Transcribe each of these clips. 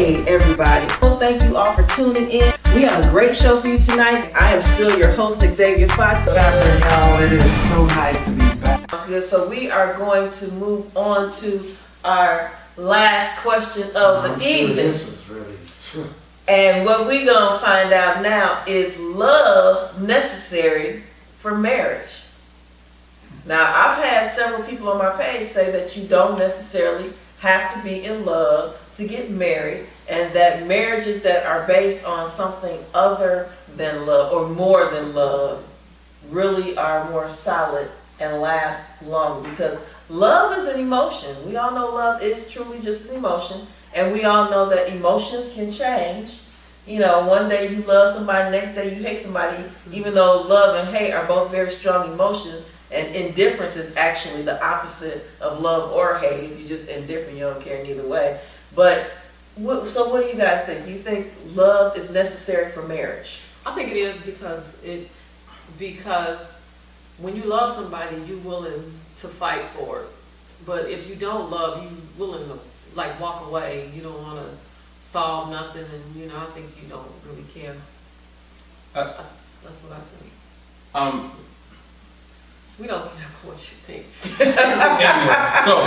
Hey everybody, well, thank you all for tuning in. We have a great show for you tonight. I am still your host, Xavia Fox. What's happening, y'all? It is so nice to be back. Good. So we are going to move on to our last question of the evening. This was really... And what we're going to find out now is love necessary for marriage? Now, I've had several people on my page say that you don't necessarily have to be in love to get married, and that marriages that are based on something other than love or more than love really are more solid and last longer, because love is an emotion. We all know love is truly just an emotion, and we all know that emotions can change. You know, one day you love somebody, next day you hate somebody, even though love and hate are both very strong emotions. And indifference is actually the opposite of love or hate. If you're just indifferent, you don't care neither way. But, so what do you guys think? Do you think love is necessary for marriage? I think it is because when you love somebody, you're willing to fight for it. But if you don't love, you're willing to like walk away. You don't want to solve nothing, and you know, I think you don't really care. That's what I think. We don't care what you think. Anyway, so,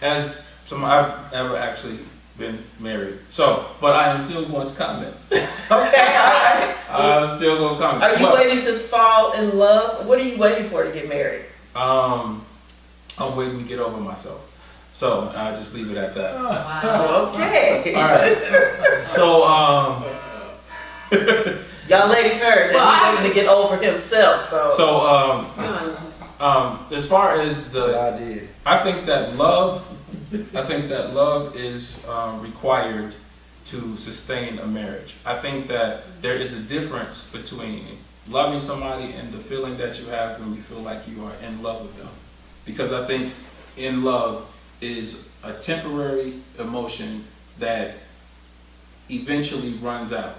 as I've never actually been married, but I am still going to comment. Okay, all right. I'm still going to comment. Are you waiting to fall in love? What are you waiting for to get married? I'm waiting to get over myself. So, I'll just leave it at that. Wow. Okay. All right. So, y'all ladies heard that he's waiting to get over himself. So as far as I think that love is required to sustain a marriage. I think that there is a difference between loving somebody and the feeling that you have when you feel like you are in love with them. Because I think in love is a temporary emotion that eventually runs out.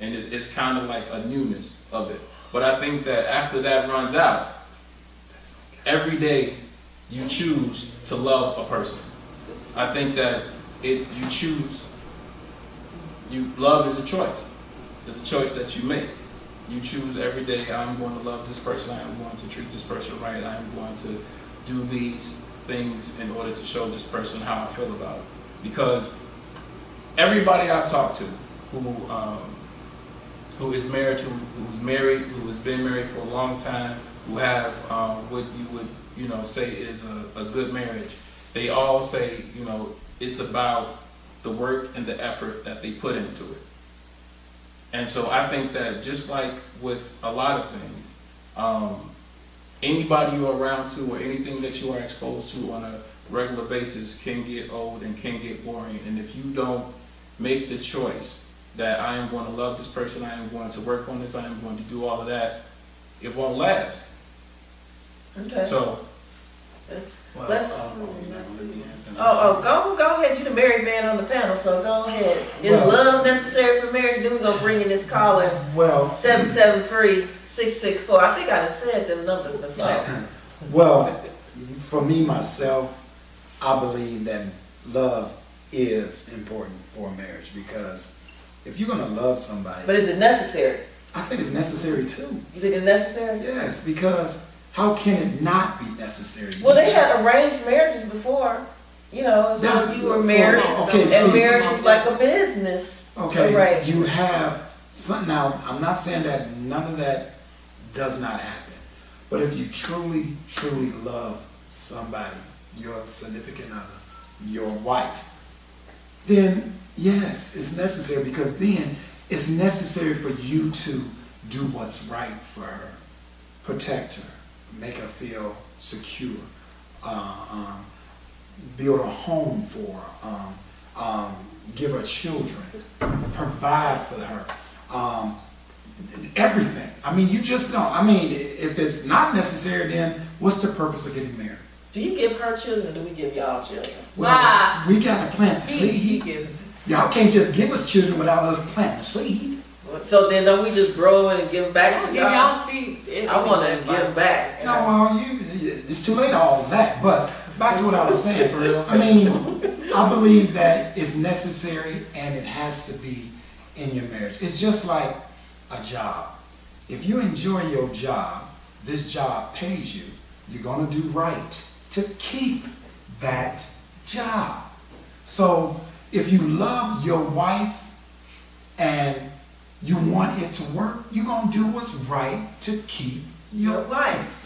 And it's kind of like a newness of it. But I think that after that runs out, every day you choose to love a person. I think that love is a choice. It's a choice that you make. You choose every day, I'm going to love this person, I am going to treat this person right, I am going to do these things in order to show this person how I feel about it. Because everybody I've talked to who is married, who's been married for a long time, who have what you would say is a good marriage, they all say it's about the work and the effort that they put into it. And so I think that just like with a lot of things, anybody you're around to or anything that you are exposed to on a regular basis can get old and can get boring. And if you don't make the choice that I am going to love this person, I am going to work on this, I am going to do all of that, it won't last. Okay. So, go ahead. You're the married man on the panel, so go ahead. Is love necessary for marriage? Then we're going to bring in this caller, 773-664. I think I done said them numbers before. Well, for me, myself, I believe that love is important for marriage, because if you're going to love somebody... But is it necessary? I think it's necessary too. You think it's necessary? Yes, because how can it not be necessary? Well, they had arranged marriages before, as long as you were married, and marriage was like a business arrangement. You have some, now I'm not saying that none of that does not happen, but if you truly, truly love somebody, your significant other, your wife, then yes, it's necessary, because then it's necessary for you to do what's right for her, protect her, make her feel secure, build a home for her, give her children, provide for her, everything. I mean, you just don't. I mean, if it's not necessary, then what's the purpose of getting married? Do you give her children, or do we give y'all children? Well, we got to plant the seed. Y'all can't just give us children without us planting the seed. So then don't we just grow it and give back to y'all? See, I want to give back. No, well, it's too late all of that. But back to what I was saying, for real. I mean, I believe that it's necessary and it has to be in your marriage. It's just like a job. If you enjoy your job, this job pays you, you're going to do right to keep that job. So if you love your wife and you want it to work, you're going to do what's right to keep your wife.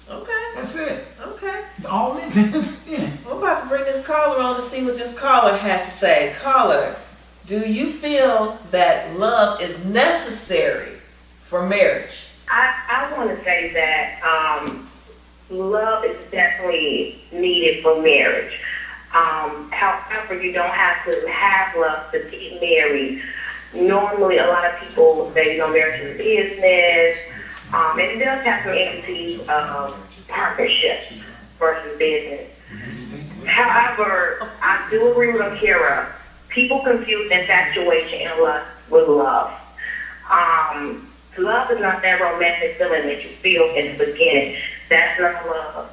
Okay. That's it. Okay. All it is. I'm about to bring this caller on to see what this caller has to say. Caller, do you feel that love is necessary for marriage? I want to say that love is definitely needed for marriage. However, you don't have to have love to get married. Normally, a lot of people say, marriage is business, and it does have some entities of partnership versus business. However, I do agree with Akira. People confuse infatuation and lust with love. Love is not that romantic feeling that you feel in the beginning. That's not love.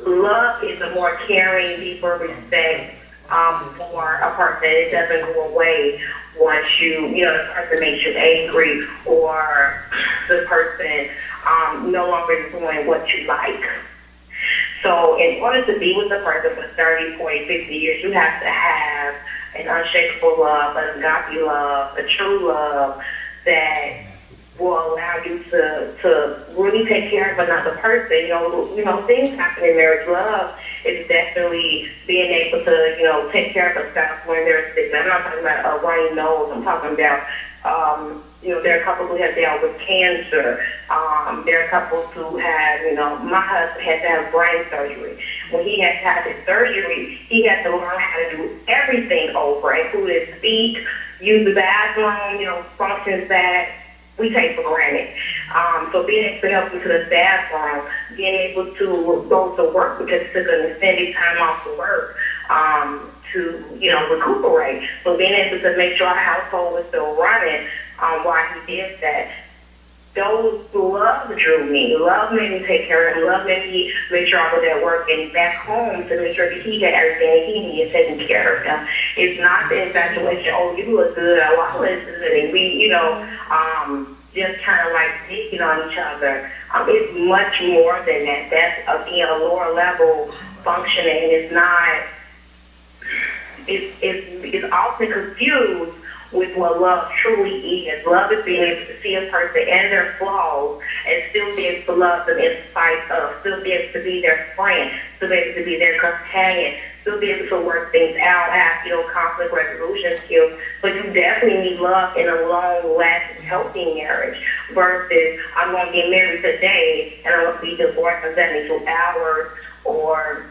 Love is a more caring, deeper respect for a person. It doesn't go away once the person makes you angry or the person no longer is doing what you like. So in order to be with a person for 30, 40, 50 years, you have to have an unshakable love, an agape love, a true love that will allow you to really take care of another person. Things happen in marriage. Love is definitely being able to, take care of a spouse when they're sick. I'm not talking about a runny nose. I'm talking about, there are couples who have dealt with cancer. There are couples who have, my husband had to have brain surgery. When he had to have his surgery, he had to learn how to do everything over, including speak, use the bathroom, functions that we take for granted. So being able to help him to the bathroom, being able to go to work because he took an extended time off of work to, recuperate. So being able to make sure our household was still running while he did that. Those love drew me. Love made me take care of him. Love made me make sure I was at work and back home to make sure that he had everything he needed taken care of him. It's not the infatuation, you look good, I look good, and we, just kind of like digging on each other. It's much more than that. That's a lower level functioning. It's not. It's often confused with what love truly is. Love is being able to see a person and their flaws and still be able to love them in spite of, still be able to be their friend, still be able to be their companion, still be able to work things out, have, conflict resolution skills. But you definitely need love in a long-lasting, healthy marriage versus I'm going to get married today and I'm going to be divorced in 72 hours or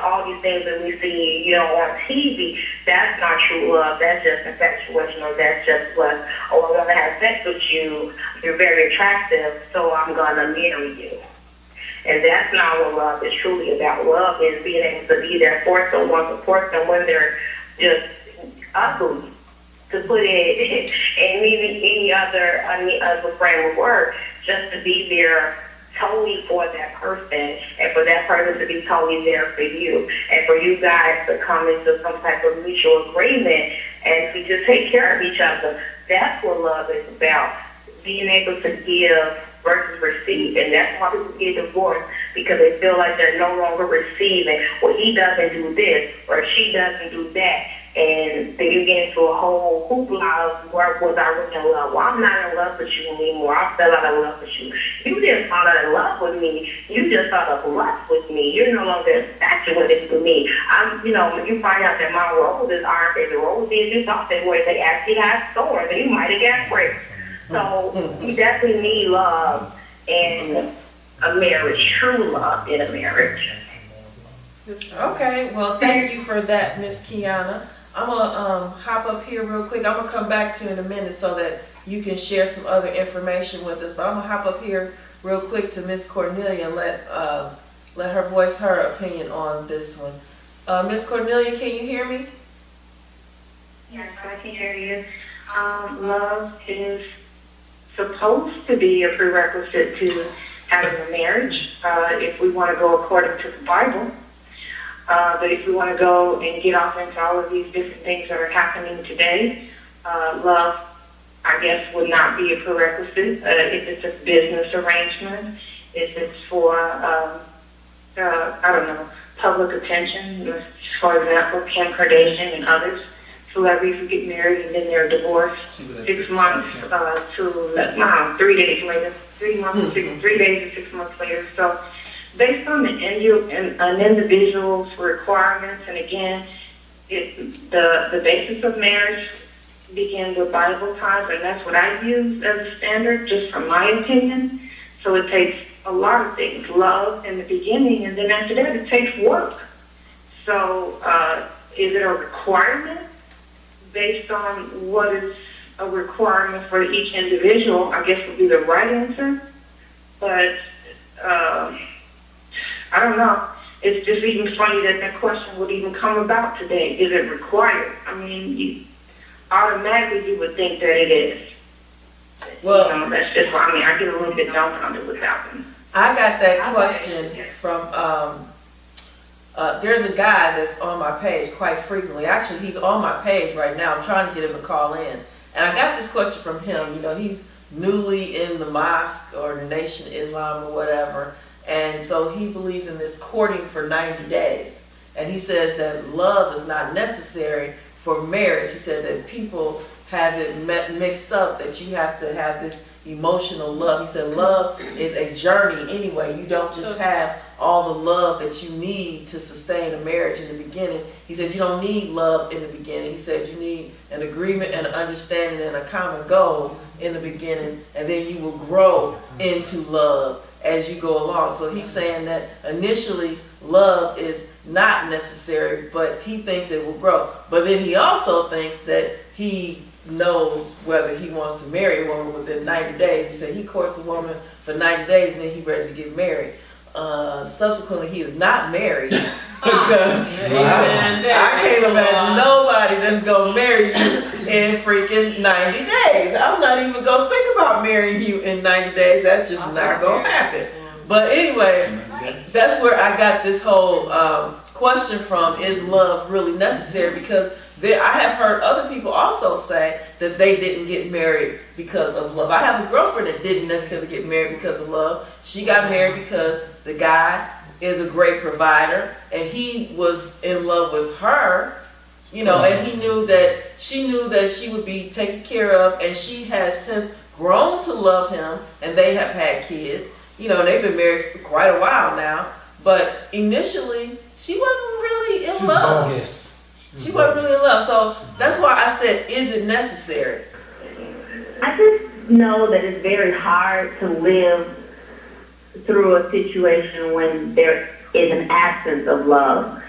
all these things that we see, on TV. That's not true love. That's just infatuation, or that's just what, I want to have sex with you. You're very attractive, so I'm going to marry you. And that's not what love is truly about. Love is being able to be there for someone, support them when they're just ugly, to put it in any other frame of work, just to be there totally for that person, and for that person to be totally there for you, and for you guys to come into some type of mutual agreement and to just take care of each other. That's what love is about, being able to give versus receive. And that's why people get divorced, because they feel like they're no longer receiving. Well, he doesn't do this or she doesn't do that. And then you get into a whole hoopla of where was I really in love? Well, I'm not in love with you anymore. I fell out of love with you. You didn't fall out of love with me. You just thought of lust with me. You're no longer infatuated with me. You find out that my roses aren't as rosy as you thought they were. They actually have thorns, and you might have got raped. So you definitely need love in a marriage, true love in a marriage. Okay, well, thank you for that, Miss Kiana. I'm gonna hop up here real quick. I'm gonna come back to you in a minute so that you can share some other information with us. But I'm gonna hop up here real quick to Miss Cornelia and let her voice her opinion on this one. Miss Cornelia, can you hear me? Yes, I can hear you. Love is supposed to be a prerequisite to having a marriage, if we want to go according to the Bible. But if we want to go and get off into all of these different things that are happening today, love, I guess, would not be a prerequisite if it's a business arrangement, if it's for, I don't know, public attention. For example, Kim Kardashian and others, celebrities who get married and then they're divorced 6 months to 3 days later, 3 months, 3 days and 6 months later. So based on an individual's requirements, and again, the basis of marriage begins with Bible times, and that's what I use as a standard, just from my opinion. So it takes a lot of things, love in the beginning, and then after that it takes work. So is it a requirement? Based on what is a requirement for each individual, I guess would be the right answer. But I don't know. It's just even funny that question would even come about today. Is it required? I mean, automatically you would think that it is. Well, that's just why I get a little bit dumbfounded with that one. I got that question from, there's a guy that's on my page quite frequently. Actually, he's on my page right now. I'm trying to get him to call in. And I got this question from him. He's newly in the mosque or the Nation of Islam or whatever. And so he believes in this courting for 90 days. And he says that love is not necessary for marriage. He said that people have it mixed up, that you have to have this emotional love. He said love is a journey anyway. You don't just have all the love that you need to sustain a marriage in the beginning. He said you don't need love in the beginning. He said you need an agreement and an understanding and a common goal in the beginning, and then you will grow into love as you go along. So he's saying that initially love is not necessary, but he thinks it will grow. But then he also thinks that he knows whether he wants to marry a woman within 90 days. He said he courts a woman for 90 days and then he's ready to get married. Subsequently, he is not married because I can't imagine nobody that's going to marry you in freaking 90 days. I'm not even going to think about marrying you in 90 days. That's just not going to happen. But anyway, that's where I got this whole question from, is love really necessary? Because I have heard other people also say that they didn't get married because of love. I have a girlfriend that didn't necessarily get married because of love. She got married because the guy is a great provider and he was in love with her, and she knew that she would be taken care of, and she has since grown to love him, and they have had kids, and they've been married for quite a while now. But initially, she wasn't really in love. Bogus. She wasn't really in love. So that's why I said, is it necessary? I just know that it's very hard to live through a situation when there is an absence of love.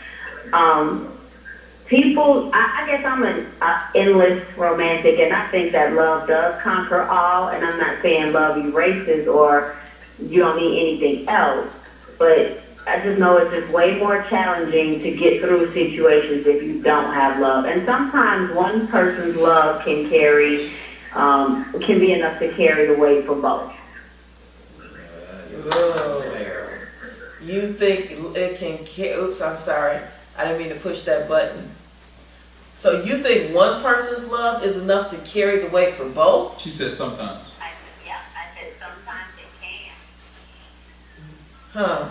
People, I guess I'm an endless romantic, and I think that love does conquer all, and I'm not saying love erases or you don't need anything else, but I just know it's just way more challenging to get through situations if you don't have love. And sometimes one person's love can be enough to carry the weight for both. You think it can oops, I'm sorry. I didn't mean to push that button. So you think one person's love is enough to carry the weight for both? She said sometimes. I said sometimes it can. Huh.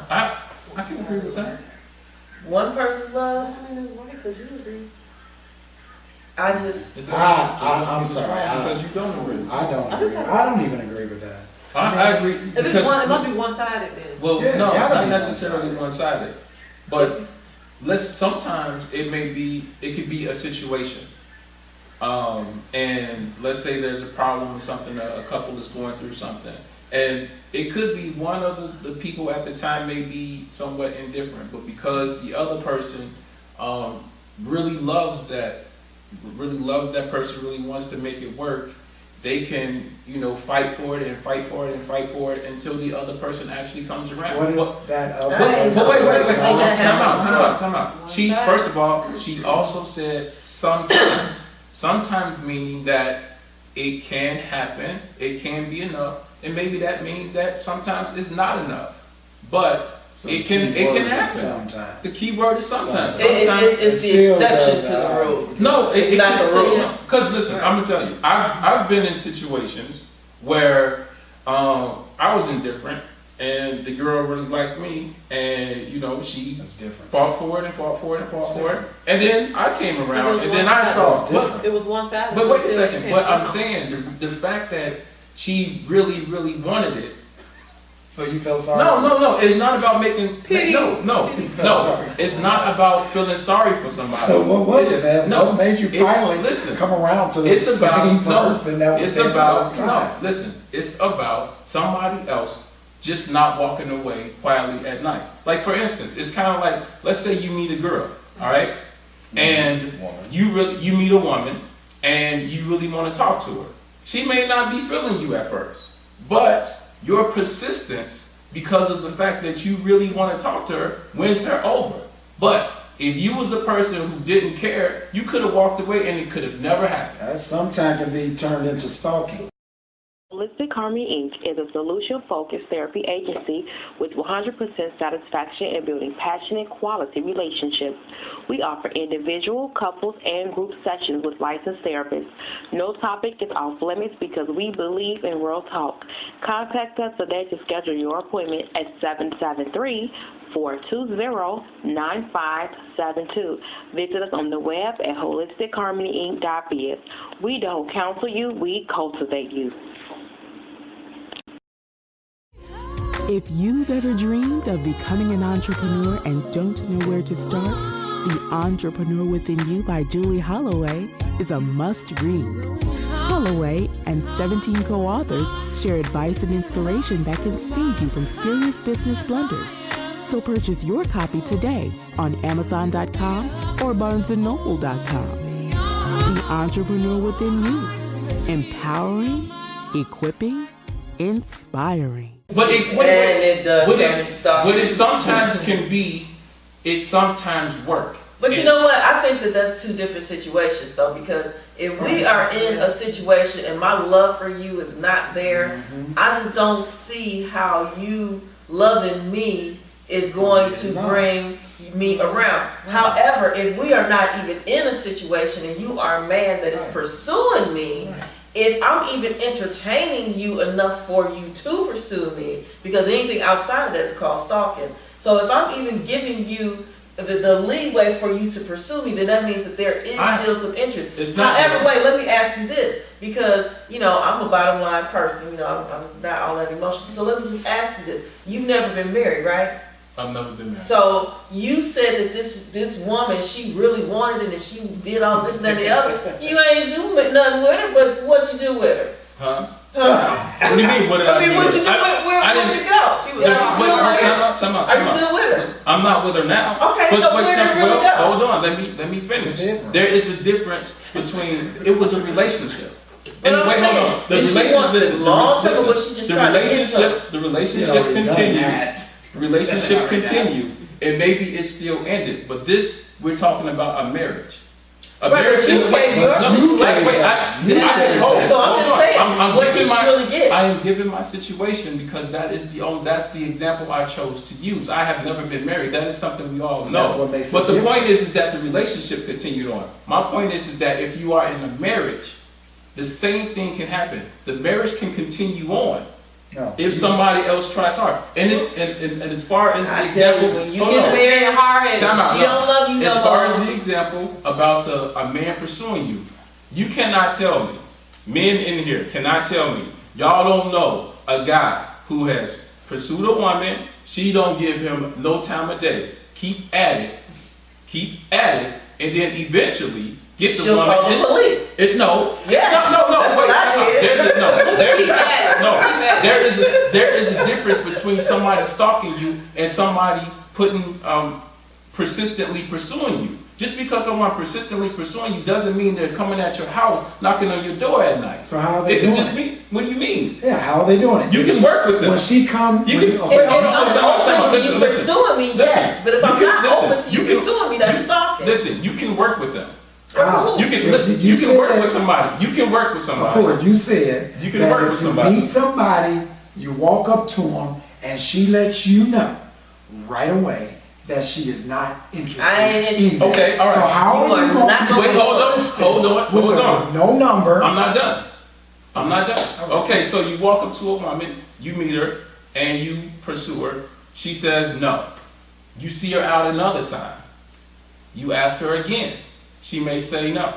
I can agree with that. One person's love? I mean, it's right, because you agree. I'm sorry. Because you don't agree. I don't agree. I don't even agree with that. I agree. If it's it must be one-sided then. Well, Yeah, no, it's gotta not be necessarily one-sided. But sometimes it could be a situation. And let's say there's a problem with something, a couple is going through something. And it could be one of the people at the time may be somewhat indifferent, but because the other person really loves that person, really wants to make it work, they can, fight for it and fight for it and fight for it until the other person actually comes around. What if that other But wait, time out. First of all, she also said sometimes. Sometimes meaning that it can happen, it can be enough, and maybe that means that sometimes it's not enough. But So it can happen. Sometimes. The key word is sometimes. It's the exception to the rule. No, it's not the rule. Because listen, I'm gonna tell you, I've been in situations where I was indifferent, and the girl really liked me, and she fought for it and fought for it and fought for it, and then I came around, and then I saw it was one sided. But wait a second, but I'm saying the fact that she really wanted it. So you felt sorry? No. It's not about making pity. No. It's not about feeling sorry for somebody. So what was it, man? No, what made you finally come around to the same person that was there all the time? Listen, it's about somebody else just not walking away quietly at night. Like for instance, it's kind of like, let's say you meet a girl, all right, and you meet a woman, and you really want to talk to her. She may not be feeling you at first, but your persistence, because of the fact that you really want to talk to her, wins her over. But if you was a person who didn't care, you could have walked away and it could have never happened. That sometimes can be turned into stalking. Holistic Harmony Inc. is a solution-focused therapy agency with 100% satisfaction in building passionate, quality relationships. We offer individual, couples, and group sessions with licensed therapists. No topic is off limits because we believe in real talk. Contact us today to schedule your appointment at 773-420-9572. Visit us on the web at holistichearmonyinc.biz. We don't counsel you, we cultivate you. If you've ever dreamed of becoming an entrepreneur and don't know where to start, The Entrepreneur Within You by Julie Holloway is a must-read. Holloway and 17 co-authors share advice and inspiration that can save you from serious business blunders. So purchase your copy today on Amazon.com or BarnesandNoble.com. The Entrepreneur Within You. Empowering, equipping, inspiring. But it sometimes work. But you know what? I think that that's two different situations, though, because if we are in a situation and my love for you is not there, I just don't see how you loving me is going to bring me around. However, if we are not even in a situation and you are a man that is pursuing me, if I'm even entertaining you enough for you to pursue me, because anything outside of that is called stalking. So if I'm even giving you the leeway for you to pursue me, then that means that there is still some interest. However, wait, let me ask you this, because, I'm a bottom line person, I'm not all that emotional. So let me just ask you this. You've never been married, right? I've never been married. So you said that this woman, she really wanted it and she did all this and that and the other. You ain't do nothing with her, but what you do with her? Huh? What do you mean? What did I do? What you do? Where did it go? Are you still with her? I'm not with her now. Okay, so where did it really go? Hold on, let me finish. There is a difference between, it was a relationship. And wait, hold on. The relationship continued. Relationship continued, and maybe it still ended. But this, we're talking about a marriage. A marriage. So I'm just saying, what did you really get? I am giving my situation because that's the example I chose to use. I have never been married. That is something we all know. That's what makes but it the different. point is that the relationship continued on. My point is that if you are in a marriage, the same thing can happen. The marriage can continue on. No. If somebody else tries hard, and as far as the example, when you get married, she don't love you no more. As far as the example about a man pursuing you, you cannot tell me, men in here cannot tell me, y'all don't know a guy who has pursued a woman, she don't give him no time of day, keep at it, and then eventually get the woman. Call the police. Yes. No. That's what I did. There is a difference between somebody stalking you and somebody persistently pursuing you. Just because someone persistently pursuing you doesn't mean they're coming at your house, knocking on your door at night. So how are they doing it? What do you mean? Yeah, how are they doing it? You can work with them. When she come, If I'm open to you pursuing me, yes. But if I'm not open to you pursuing me, that's stalking. Listen, you can work with them. How? You can work with somebody. You can work with somebody. You said you can work with somebody. If you meet somebody, you walk up to them, and she lets you know right away that she is not interested. I ain't interested. in you. Okay, all right. So how You are you are going not to be gonna Wait, hold on, consistent hold on, with hold her on. with no number? I'm not done. I'm not done. Okay, so you walk up to a woman, you meet her, and you pursue her. She says no. You see her out another time. You ask her again. She may say no.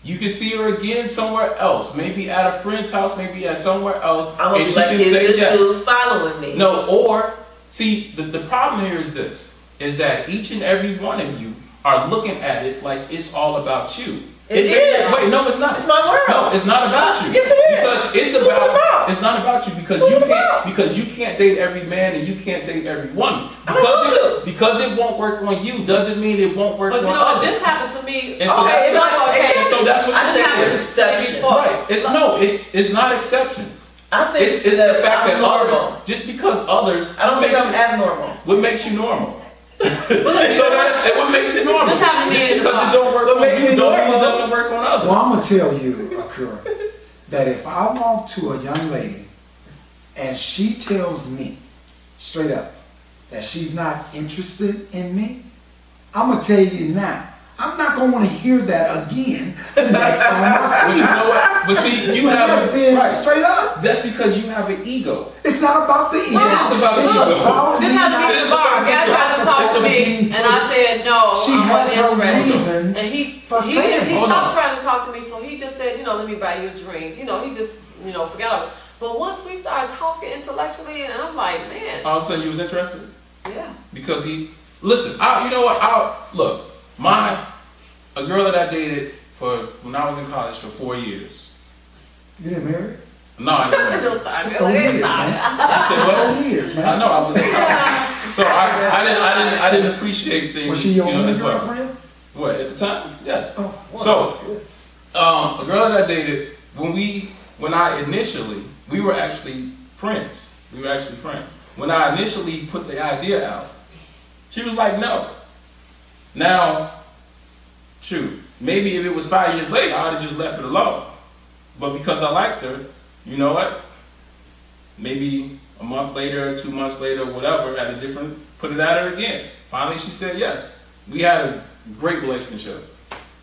You can see her again somewhere else, maybe at a friend's house, maybe at somewhere else, I'm gonna and be she like, can is say this yes. dude following me? No, or, see, the problem here is this, is that each and every one of you are looking at it like it's all about you. It is. Wait, no, it's not. It's my world. No, it's not about you. Yes, it is. Because it's What's it about? It's not about you because What's you it can't about? because you can't date every man and you can't date every woman. I don't want Because it won't work on you doesn't mean it won't work But on you know what? others. This happened to me. And so Okay, that's okay. and so that's what I this said happens. there's exceptions. Right. It's not exceptions. I think It's the fact that I'm normal. others, just because others, I don't think makes I'm you- abnormal. what makes you normal? So that's what makes you normal. This happened to me Just in the because it car. don't work on makes you, me don't mean it normal. doesn't work on others. Well, I'm gonna tell you, Akura, that if I walk to a young lady and she tells me straight up that she's not interested in me, I'm gonna tell you now, I'm not gonna want to hear that again the next time I But see you her. know what? But see, you have That's being right. straight up. That's because you have an ego. It's not about the ego. It's about the ego. This me happened to not- me in the bar. A guy tried to talk to me, and I said no, She I has her wasn't interested. reasons And he for stopped trying to talk to me, so he just said, let me buy you a drink. He just, forgot about it. But once we started talking intellectually, and I'm like, man, All of a sudden, you was interested yeah. because listen. You know what? Look. A girl that I dated when I was in college for 4 years. You didn't marry her? No, I didn't. Don't start. It's 4 years, man. I said, well, 4 years, man. I know I was in college, so I didn't appreciate things. Was she your only as well. girlfriend? What at the time? Yes. Oh, wow, So, that's good. A girl that I dated when I initially, we were actually friends. When I initially put the idea out, she was like, no. Now, shoot, maybe if it was 5 years later, I'd have just left it alone. But because I liked her, you know what? Maybe a month later, 2 months later, whatever, put it at her again. Finally, she said yes. We had a great relationship.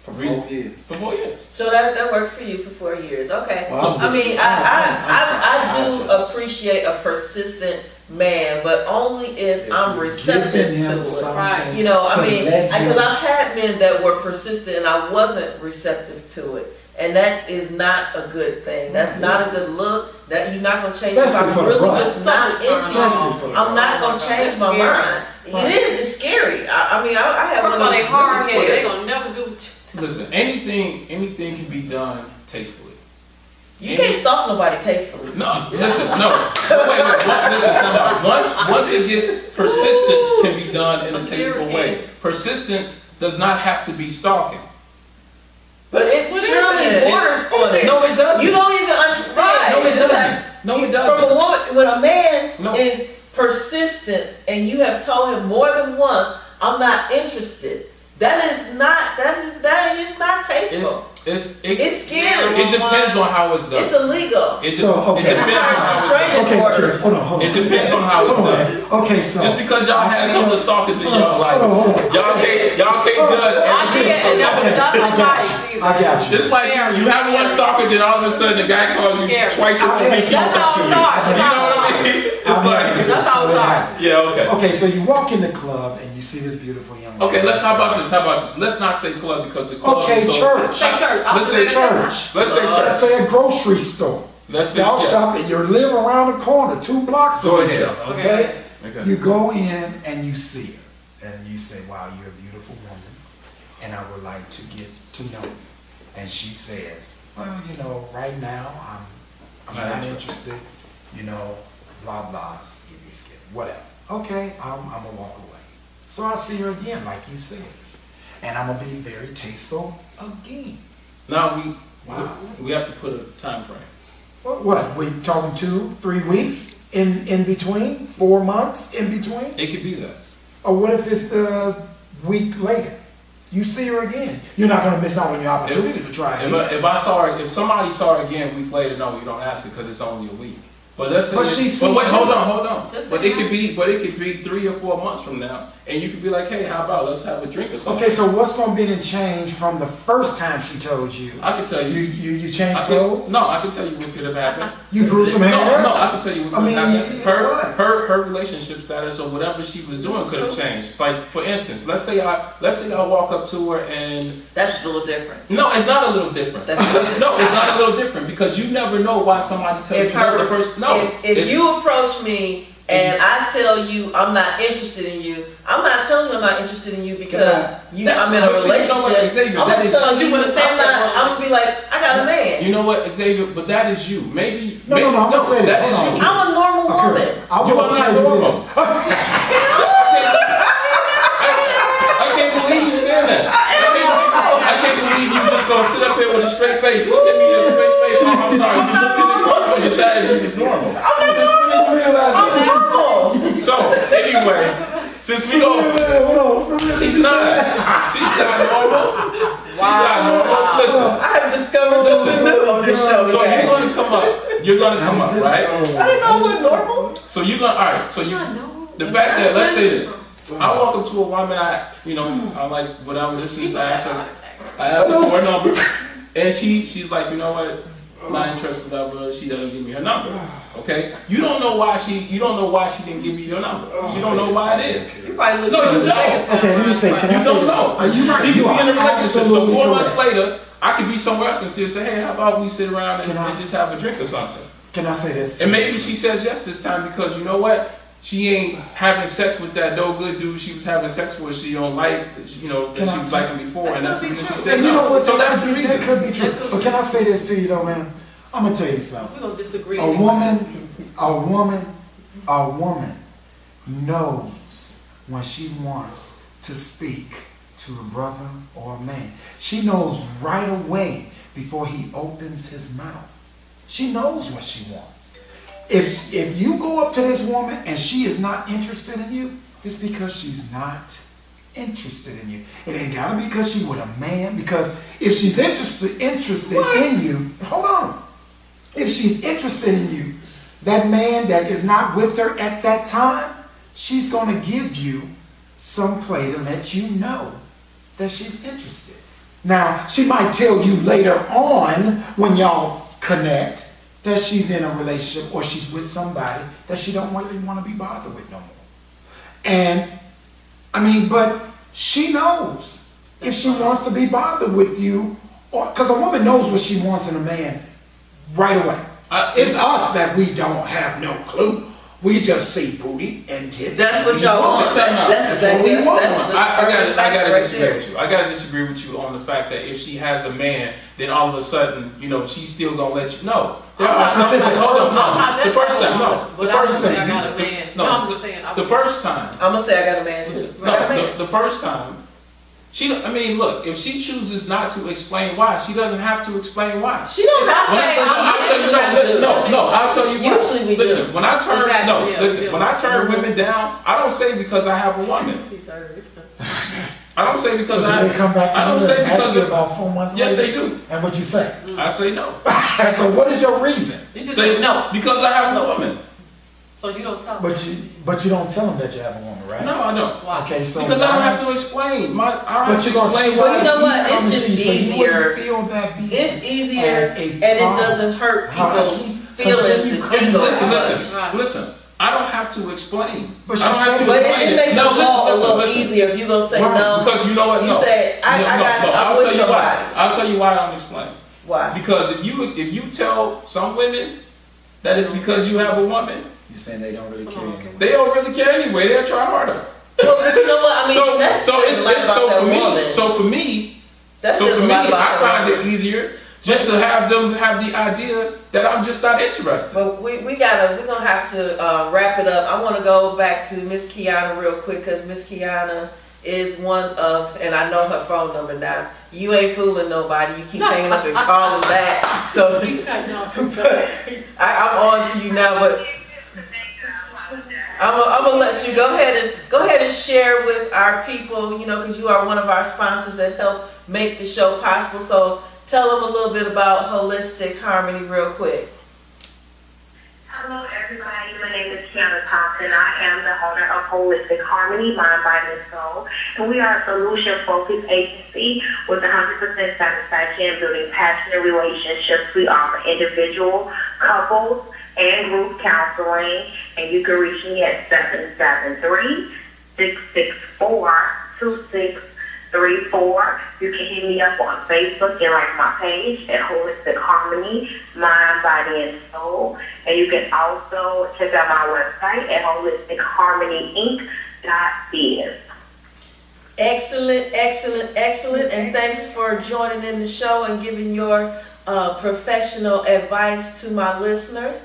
For 4 years. For 4 years. So that worked for you for 4 years. Okay. Well, I mean, I do appreciate a persistent man, but only if I'm receptive to it. Right. Because I've had men that were persistent and I wasn't receptive to it. And that is not a good thing. That's not a good look. That you're not gonna change. If Especially for I'm the really bride. just not into Especially for you, the I'm not bride. gonna change It's my scary. mind. It is. It's scary. I have. First of all, they hard headed. They gonna never do what you Listen, anything can be done tastefully. You can't stalk nobody tastefully. No, listen, no. Wait, listen, time out. Once it gets, persistence can be done in a tasteful way. Persistence does not have to be stalking. But it surely borders on it. No, it doesn't. You don't even understand. Right. No, it doesn't. No, it doesn't. From a woman, when a man No. is persistent and you have told him more than once, I'm not interested. That is not tasteful. It's scary. It depends on how it's done. It's illegal. It So, okay. depends on how it's done. Restraining Okay, orders. hold on. It depends on how it's Hold on, done. man. Okay, so Just because y'all I had a see couple her- of stalkers in Hold y'all on, life, hold on. y'all can't judge I everything. did, and that was not I my got life you. either. I got you. Just like you have one stalker, then all of a sudden the guy calls you Scary. twice a week. He That's how stuck to it you. starts. You know what I mean? It's like, That's how it starts. yeah, okay. Okay, so you walk in the club and you see this beautiful young lady. Okay, how about this? Let's not say club because the club Okay, is so... church. Say church. Let's say Church. Let's say Let's church. say a grocery store. Let's say Y'all yeah. shop at your live around the corner, 2 blocks Go from each ahead. other. Okay? Okay. You go in and you see her, and you say, "Wow, you're a beautiful woman, and I would like to get to know you." And she says, "Well, right now I'm not interested. Blah blah, skitty, whatever. Okay, I'm gonna walk away." So I see her again, like you said, and I'm gonna be very tasteful again. Now Wow. we have to put a time frame. What? We talking 2, 3 weeks in between? 4 months in between? It could be that. Or what if it's the week later? You see her again. You're not going to miss out on your opportunity to try it. If somebody saw her again a week later, no, you don't ask her because it's only a week. But let's say, But she but wait, sees hold you. on. Just But say it could be 3 or 4 months from now, and you could be like, hey, how about let's have a drink or something? Okay, so what's gonna be the change from the first time she told you? I can tell you. You changed I clothes? no, I can tell you what could have happened. You grew some hair? No, I can tell you what could have happened. what? Her relationship status or whatever she was doing could have changed. Like for instance, let's say I walk up to her and That's a little different. no, it's not a little different. No, it's not a little different because you never know why somebody tells you the first. No, if you approach me and I tell you I'm not interested in you, I'm not telling you I'm not interested in you because I'm in a relationship. Xavier, I'm that is telling you would've said that. I'm gonna be like, I got a man. you know what, Xavier, but that is you. Maybe No, I'm gonna say that is hold on. you. I'm a normal woman. I You will are not tell you normal. this. I can't believe you saying that. I can't believe you just gonna sit up here with a straight face. Look at me with a straight face. Oh, I'm sorry. You looked in the mirror and decided you was normal. Since when did you realize I'm that? normal. So anyway, since we go, she's not normal. She's not normal. Listen. I have discovered something new on this show So today. you're gonna come up, right? I didn't know we're normal. So you're gonna, all right. So you, the fact that let's say this. I walk up to a woman, I'm like, whatever this is, I ask her for her number, and she's like, you know what, I'm not interested, whatever, she doesn't give me her number, okay? You don't know why she didn't give you your number. You don't know why it is. You probably look No, you good the second don't. time. Okay, let me say, can I You say don't this? know. Are you right? She could You be in a are relationship, so absolutely 4 months correct. later, I could be somewhere else and she'll say, hey, how about we sit around and just have a drink or something? Can I say this? And maybe she says yes this time because you know what? She ain't having sex with that no good dude she was having sex with. She don't like, that she was liking before, and that's the reason she said And you know no. what? So that's the That reason. could be true. But can I say this to you though, man? I'm gonna tell you something. We're gonna disagree. A woman knows when she wants to speak to a brother or a man. She knows right away before he opens his mouth. She knows what she wants. If you go up to this woman and she is not interested in you, it's because she's not interested in you. It ain't gotta be because she with a man, because if she's interested in you, hold on. If she's interested in you, that man that is not with her at that time, she's gonna give you some play to let you know that she's interested. Now, she might tell you later on when y'all connect that she's in a relationship or she's with somebody that she don't really want to be bothered with no more. And, but she knows if she wants to be bothered with you, or because a woman knows what she wants in a man right away. It's us that we don't have no clue. We just see booty and tits. That's what y'all want. That's what we want. I gotta disagree with you. I gotta disagree with you on the fact that if she has a man, then all of a sudden, she's still gonna let you know. There are some. The first time. I got a man. No, I'm just saying. The first time. I'm gonna say I got a man too. No, the first time. Look, if she chooses not to explain why, she doesn't have to explain why. She don't have to. I'll tell you why. Usually we listen, do. when I turn women down, I don't say because I have a woman. I don't say because they come back to I don't you say and ask because you about 4 months yes, later? they do. And what you say? I say no. So what is your reason? You should say no. Because I have a woman. So you don't tell them. But you don't tell them that you have a woman, right? No, I don't. Why? Okay, so because I don't have to explain. I don't have to explain. Well, you know what? It's just easier. It's easier, and it doesn't hurt people's feelings and egos. Listen. I don't have to explain. But it makes the law a little easier if you're gonna say no. Because you know what? You say I'm with somebody. I'll tell you why I don't explain. Why? Because if you tell some women that it's because you have a woman, you're saying they don't really care anyway. They don't really care anyway. They'll try harder. Well, but you know what? So for me, I find it easier just to have them have the idea that I'm just not interested. But we're gonna have to wrap it up. I want to go back to Miss Kiana real quick because Miss Kiana is one of, and I know her phone number now. You ain't fooling nobody. You keep hanging up and calling back. So I'm on to you now, but I'm gonna let you go ahead and share with our people. Because you are one of our sponsors that help make the show possible. So tell them a little bit about Holistic Harmony real quick. Hello, everybody. My name is Kiana Thompson. I am the owner of Holistic Harmony, Mind, Body, and Soul. And we are a solution-focused agency with 100% satisfaction in building passionate relationships. We offer individual, couples, and group counseling. And you can reach me at 773-664-2634. You can hit me up on Facebook and like my page at Holistic Harmony, Mind, Body, and Soul. And you can also check out my website at holisticheharmonyinc.biz. Excellent, excellent, excellent. And thanks for joining in the show and giving your professional advice to my listeners.